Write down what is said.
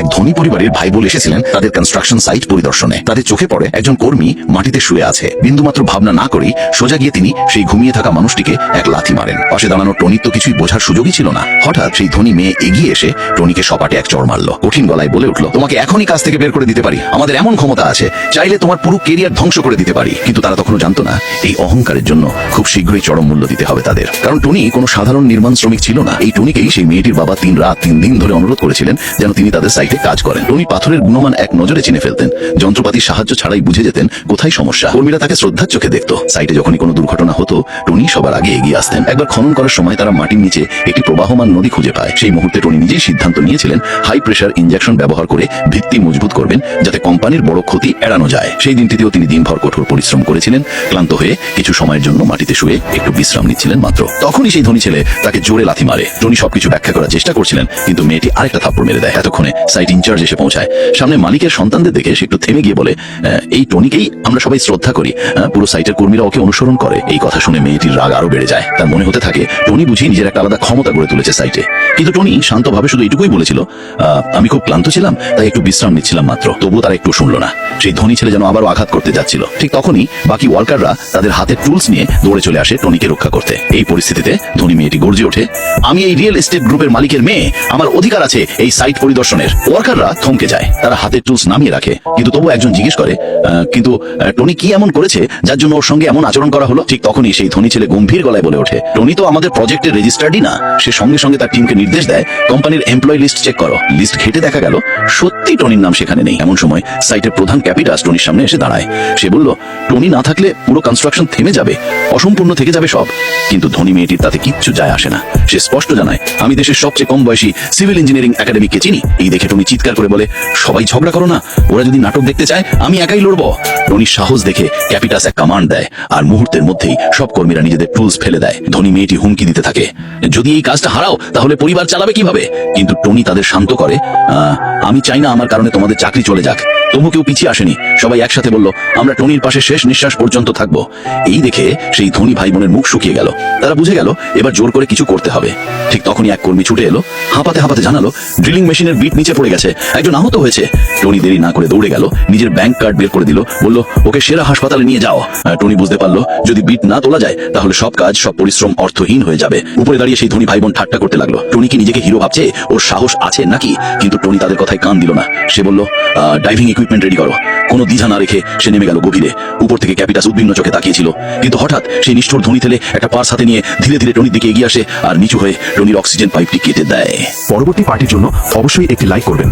এক ধনী পরিবারের ভাই বোন এসেছিলেন তাদের কনস্ট্রাকশন সাইট পরিদর্শনে। তাদের চোখে পড়ে একজন কর্মী মাটিতে শুয়ে আছে। বিন্দুমাত্র ভাবনা না করেই সোজা গিয়ে তিনি সেই ঘুমিয়ে থাকা মানুষটিকে এক লাথি মারেন। পাশে দাঁড়ানো টনির তো কিছুই বোঝার সুযোগই ছিল না। হঠাৎ সেই ধনী মেয়ে এগিয়ে এসে টনিকে সপাটে এক চড় মারল। কঠিন গলায় বলে উঠল, তোমাকে এখনই কাজ থেকে বের করে দিতে পারি, আমাদের এমন ক্ষমতা আছে, চাইলে তোমার পুরো কেরিয়ার ধ্বংস করে দিতে পারি। কিন্তু তারা তখনও জানতো না এই অহংকারের জন্য খুব শীঘ্রই চরম মূল্য দিতে হবে তাদের। কারণ টনি কোনো সাধারণ নির্মাণ শ্রমিক ছিল না। এই টনিকেই সেই মেয়েটির বাবা 3 রাত 3 দিন ধরে অনুরোধ করেছিলেন যেন তিনি তাদের সাইটে কাজ করেন। টনি পাথরের গুণমান এক নজরে চিনে ফেলতেন। যন্ত্রপাতির সাহায্য ছাড়াই বুঝে যেতেন কোথায় সমস্যা। কর্মীরা তাকে শ্রদ্ধার চোখে দেখত। সাইটে যখনই কোনো দুর্ঘটনা হতো টনি সবার আগে এগিয়ে আসতেন। একবার খনন করার সময় তারা মাটির নিচে একটি প্রবাহমান নদী খুঁজে পায়। সেই মুহূর্তে টনি নিজেই সিদ্ধান্ত নিয়েছিলেন হাই প্রেসার ইনজেকশন ব্যবহার করে ভিত্তি মজবুত করবেন যাতে কোম্পানির বড় ক্ষতি এড়ানো যায়। সেই দিনটিতেও তিনি দিনভর কঠোর পরিশ্রম করেছিলেন। ক্লান্ত হয়ে কিছু সময়ের জন্য মাটিতে শুয়ে একটু বিশ্রাম নিচ্ছিলেন মাত্র। তখনই সেই ধনী ছেলে তাকে জোরে লাথি মারে। টনি সবকিছু ব্যাখ্যা করার চেষ্টা করছিলেন কিন্তু মেয়েটি আরেকটা থাপ্পড় মেরে দেয়। এতক্ষণে সাইট ইনচার্জ এসে পৌঁছায়। সামনে মালিকের সন্তানদের দেখে সে একটু থেমে গিয়ে বলে, এই টনিকেই আমরা সবাই শ্রদ্ধা করি, পুরো সাইটের কর্মীরা ওকে অনুসরণ করে। এই কথা শুনে মেয়েটির রাগ আরো বেড়ে যায়। তার মনে হতে থাকে টনি বুঝি নিজের একটা আলাদা ক্ষমতা গড়ে তুলেছে সাইটে। কিন্তু টনি শান্তভাবে শুধু এটুকুই বলেছিল, আমি খুব ক্লান্ত ছিলাম তাই একটু বিশ্রাম নিচ্ছিলাম মাত্র। তবুও তারা একটু শুনলো না। সেই ধনী ছেলে যেন আবারও আঘাত করতে যাচ্ছিল। ঠিক তখনই বাকি ওয়ার্কাররা তাদের হাতে টুলস নিয়ে দৌড়ে চলে আসে টনিকে রক্ষা করতে। এই পরিস্থিতিতে ধনী মেয়েটি গর্জে ওঠে, আমি এই রিয়েল এস্টেট গ্রুপের মালিকের মেয়ে, আমার অধিকার আছে এই সাইট পরিদর্শনের। ওয়ার্কাররা থমকে যায়। তারা হাতের টুলস নামিয়ে রাখে। কিন্তু তবু একজন জিজ্ঞেস করে, কিন্তু টনি কি এমন করেছে যার জন্য ওর সঙ্গে এমন আচরণ করা হলো? ঠিক তখনই সেই ধনী ছেলে গম্ভীর গলায় বলে ওঠে, টনি তো আমাদের প্রজেক্টের রেজিস্টার্ডই না। সে সঙ্গে সঙ্গে তার টিমকে নির্দেশ দেয়, কোম্পানির এমপ্লয়ি লিস্ট চেক করো। লিস্ট ঘেটে দেখা গেল সত্যি টনির নাম সেখানে নেই। এমন সময় সাইটের প্রধান ক্যাপিটাস টনির সামনে এসে দাঁড়ায়। সে বলল, টনি না থাকলে পুরো কনস্ট্রাকশন থেমে যাবে, অসম্পূর্ণ থেকে যাবে সব। কিন্তু ধনী মেয়েটির তাতে কিচ্ছু যায় আসে না। সে স্পষ্ট জানায়, আমি দেশের সবচেয়ে কম বয়সী সিভিল ইঞ্জিনিয়ারিং একাডেমিককে চিনি। এই দেখে টনি চিৎকার করে বলে, সবাই ঝগড়া করো না, ওরা যদি নাটক দেখতে চায় আমি একাই লড়বো। টনির সাহস দেখে ক্যাপিটাস এক কমান্ড দেয় আর মুহূর্তের মধ্যেই সব কর্মীরা নিজেদের টুলস ফেলে দেয়। ধনী মেয়েটি হুমকি দিতে থাকে, যদি এই কাজটা হারাও তাহলে পরিবার চালাবে কিভাবে? কিন্তু টনি তাদের শান্ত করে, আমি চাই না আমার কারণে তোমাদের চাকরি চলে যাক। তবু কেউ পিছিয়ে আসেনি। সবাই একসাথে বলল, আমরা টনির পাশে শেষ নিঃশ্বাস পর্যন্ত থাকবো। এই দেখে সেই ধনী ভাই বোনের মুখ শুকিয়ে গেল। তারা বুঝে গেল এবার জোর করে কিছু করতে হবে। ঠিক তখনই এক কর্মী ছুটে এলো, হাঁপাতে হাঁপাতে জানালো, ড্রিলিং মেশিনের বিট নিচে পড়ে গেছে, একজন আহত হয়েছে। টনি দেরি না করে দৌড়ে গেল, নিজের ব্যাংক কার্ড বের করে দিল, বলল, ওকে সেরা হাসপাতালে নিয়ে যাও। টনি বুঝতে পারলো যদি বিট না তোলা যায় তাহলে সব কাজ, সব পরিশ্রম অর্থহীন হয়ে যাবে। উপরে দাঁড়িয়ে সেই ধনী ভাই বোন ঠাট্টা করতে লাগলো। টনি কি নিজেকে হিরো ভাবছে? ওর সাহস আছে নাকি? কিন্তু টনি তাদের কথায় কান দিল না। সে বলল, ডাইভিং ইকুইপমেন্ট রেডি করো। কোনো দ্বিধা না রেখে সে নেমে গেল গভীরে। উপর থেকে ক্যাপিটাস উদ্বিগ্ন চোখে তাকিয়েছিল। কিন্তু হঠাৎ সেই নিষ্ঠুর ধনী ছেলে একটা পার্স হাতে নিয়ে ধীরে ধীরে টনির দিকে এগিয়ে আসে আর নিচু হয়ে টনির অক্সিজেন পাইপটি কেটে দেয়। পরবর্তী পার্টির জন্য অবশ্যই একটি লাইক করবেন।